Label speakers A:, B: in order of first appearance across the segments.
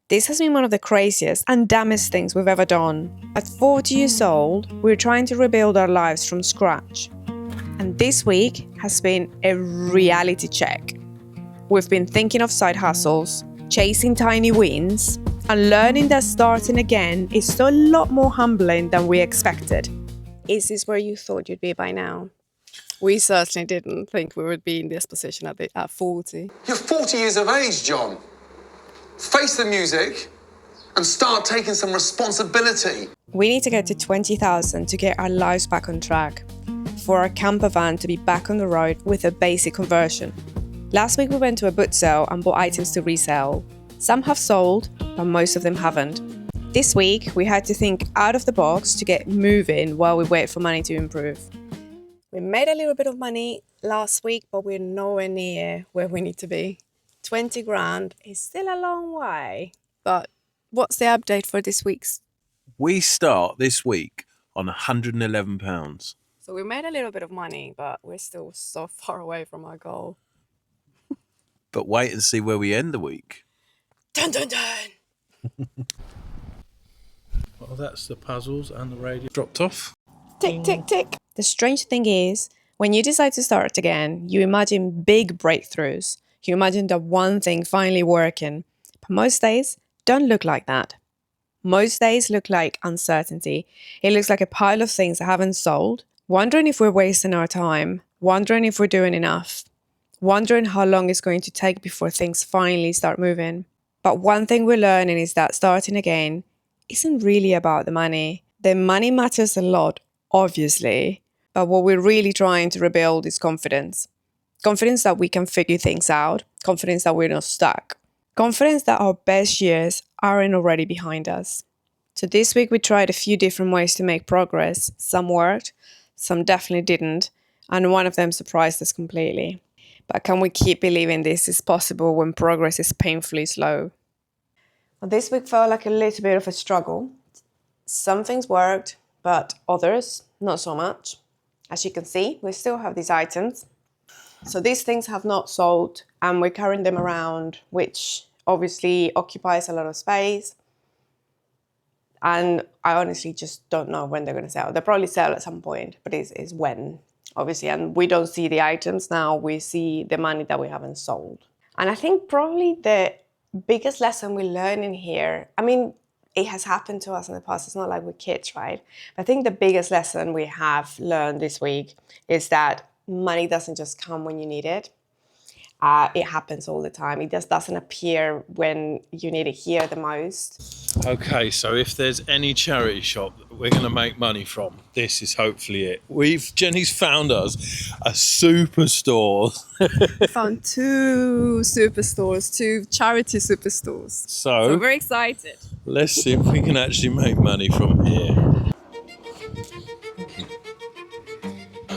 A: This has been one of the craziest and dumbest things we've ever done. At 40 years old, we're trying to rebuild our lives from scratch. And this week has been a reality check. We've been thinking of side hustles, chasing tiny wins, and learning that starting again is still a lot more humbling than we expected. Is this where you thought you'd be by now? We certainly didn't think we would be in this position at 40.
B: You're 40 years of age, John. Face the music and start taking some responsibility.
A: We need to get to 20,000 to get our lives back on track, for our camper van to be back on the road with a basic conversion. Last week we went to a boot sale and bought items to resell. Some have sold, but most of them haven't. This week we had to think out of the box to get moving while we wait for money to improve. We made a little bit of money last week, but we're nowhere near where we need to be. 20 grand is still a long way. But what's the update for this week's?
C: We start this week on £111.
A: So we made a little bit of money, but we're still so far away from our goal.
C: But wait and see where we end the week.
A: Dun dun dun!
C: Well, that's the puzzles and the radio dropped off.
A: Tick, tick, tick. The strange thing is, when you decide to start again, you imagine big breakthroughs. You imagine that one thing finally working. But most days don't look like that. Most days look like uncertainty. It looks like a pile of things that haven't sold, wondering if we're wasting our time, wondering if we're doing enough, wondering how long it's going to take before things finally start moving. But one thing we're learning is that starting again isn't really about the money. The money matters a lot, obviously, but what we're really trying to rebuild is confidence. Confidence that we can figure things out, confidence that we're not stuck, confidence that our best years aren't already behind us. So this week we tried a few different ways to make progress. Some worked, some definitely didn't, and one of them surprised us completely. But can we keep believing this is possible when progress is painfully slow? Well, this week felt like a little bit of a struggle. Some things worked, but others not so much. As you can see, we still have these items. So these things have not sold and we're carrying them around, which obviously occupies a lot of space. And I honestly just don't know when they're going to sell. They'll probably sell at some point, but it's when, obviously. And we don't see the items now, we see the money that we haven't sold. And I think probably the biggest lesson we're learning here, I mean, it has happened to us in the past. It's not like we're kids, right? But I think the biggest lesson we have learned this week is that money doesn't just come when you need it. It happens all the time. It just doesn't appear when you need it here the most.
C: Okay, so if there's any charity shop that we're going to make money from, this is hopefully it. Jenny's found us a superstore.
A: We found two superstores, two charity superstores. So we're excited.
C: Let's see if we can actually make money from here.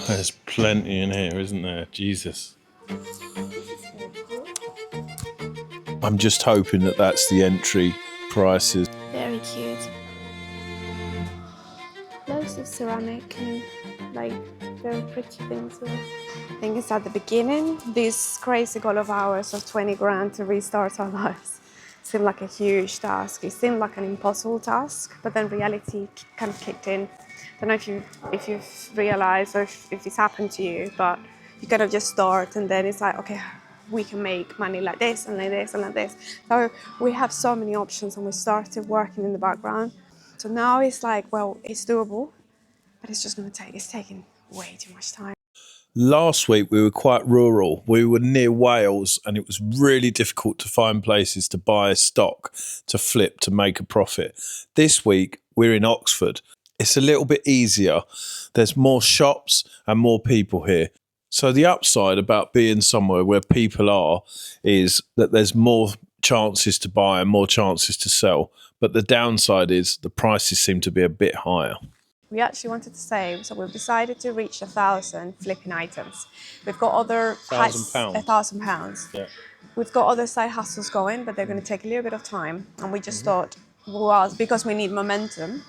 C: There's plenty in here, isn't there? Jesus. I'm just hoping that that's the entry prices.
A: Very cute. Loads of ceramic and like very pretty things. I think it's at the beginning, this crazy goal of ours of 20 grand to restart our lives seemed like a huge task. It seemed like an impossible task, but then reality kind of kicked in. I don't know if you've realized or if it's happened to you, but you kind of just start and then it's like, okay, we can make money like this and like this and like this. So we have so many options and we started working in the background. So now it's like, well, it's doable, but it's taking way too much time.
C: Last week we were quite rural. We were near Wales and it was really difficult to find places to buy stock, to flip, to make a profit. This week we're in Oxford. It's a little bit easier. There's more shops and more people here. So the upside about being somewhere where people are is that there's more chances to buy and more chances to sell. But the downside is the prices seem to be a bit higher.
A: We actually wanted to save, so we've decided to reach 1,000 flipping items. We've got other £1,000.
C: Yeah.
A: We've got other side hustles going, but they're going to take a little bit of time. And we just thought, well, because we need momentum.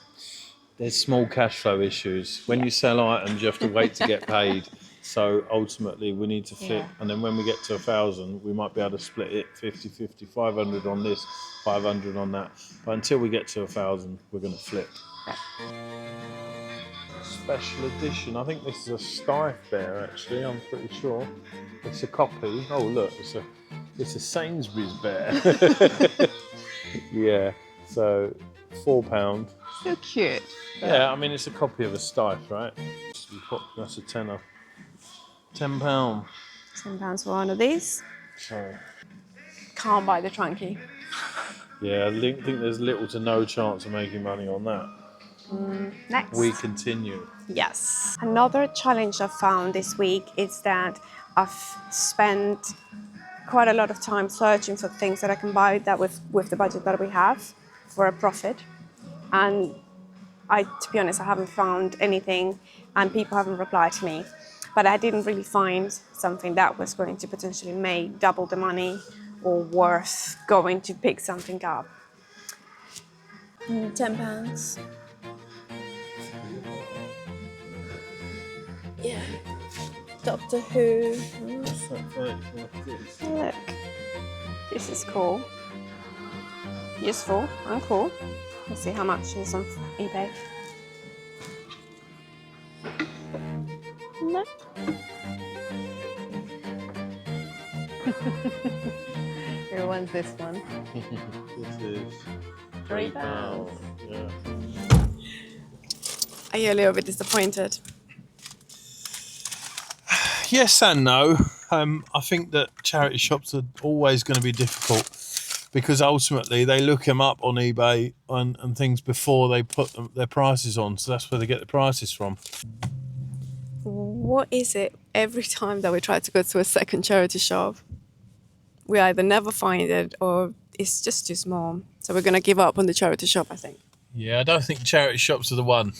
C: There's small cash flow issues. When you sell items, you have to wait to get paid. So ultimately we need to flip,
A: Yeah.
C: and then when we get to 1,000, we might be able to split it 50-50, 500 on this, 500 on that. But until we get to 1,000, we're going to flip. Special edition. I think this is a Stife Bear. Actually, I'm pretty sure it's a copy. Oh look, it's a Sainsbury's bear. Yeah. So £4.
A: So cute.
C: Yeah, I mean it's a copy of a Stife, right? That's a tenner. £10.
A: £10 for one of these.
C: So
A: Can't buy the trunky.
C: yeah, I think there's little to no chance of making money on that.
A: Next.
C: We continue.
A: Yes. Another challenge I've found this week is that I've spent quite a lot of time searching for things that I can buy that with the budget that we have for a profit. And to be honest, I haven't found anything and people haven't replied to me. But I didn't really find something that was going to potentially make double the money or worth going to pick something up. £10. Yeah. Doctor Who. Look. This is cool. Useful and cool. Let's see how much is on eBay. No. Who wants this one?
C: This is
A: £3.
C: Yeah.
A: Are you a little bit disappointed?
C: Yes and no. I think that charity shops are always going to be difficult because ultimately they look them up on eBay and things before they put their prices on. So that's where they get the prices from.
A: What is it every time that we try to go to a second charity shop? We either never find it or it's just too small. So we're going to give up on the charity shop, I think.
C: Yeah, I don't think charity shops are the one.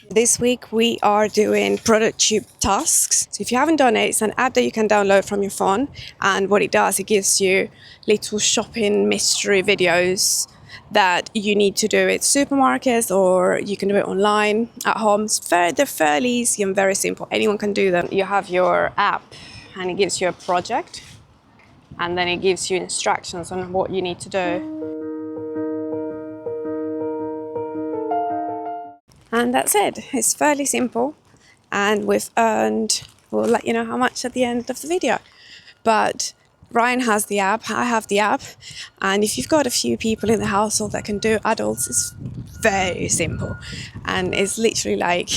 A: This week we are doing product tube tasks. So if you haven't done it, it's an app that you can download from your phone. And what it does, it gives you little shopping mystery videos that you need to do at supermarkets or you can do it online at home. They're fairly easy and very simple. Anyone can do them. You have your app and it gives you a project and then it gives you instructions on what you need to do. And that's it. It's fairly simple and we'll let you know how much at the end of the video. But Ryan has the app, I have the app, and if you've got a few people in the household that can do adults, it's very simple. And it's literally like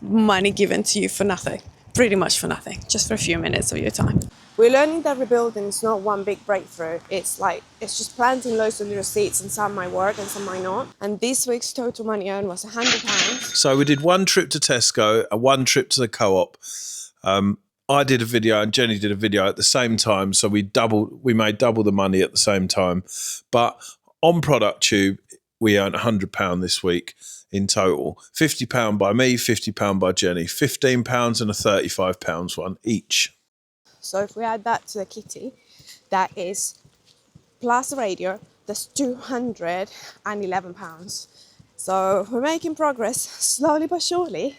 A: money given to you for nothing, pretty much for nothing, just for a few minutes of your time. We're learning that rebuilding is not one big breakthrough. It's just planting loads of little seeds and some might work and some might not. And this week's total money earned was £100.
C: So we did one trip to Tesco and one trip to the Co-op. I did a video and Jenny did a video at the same time. So we made double the money at the same time. But on Product Tube, we earned £100 this week in total. £50 by me, £50 by Jenny, £15 and a £35 one each.
A: So if we add that to the kitty, that is plus the radio, that's £211. So we're making progress slowly but surely.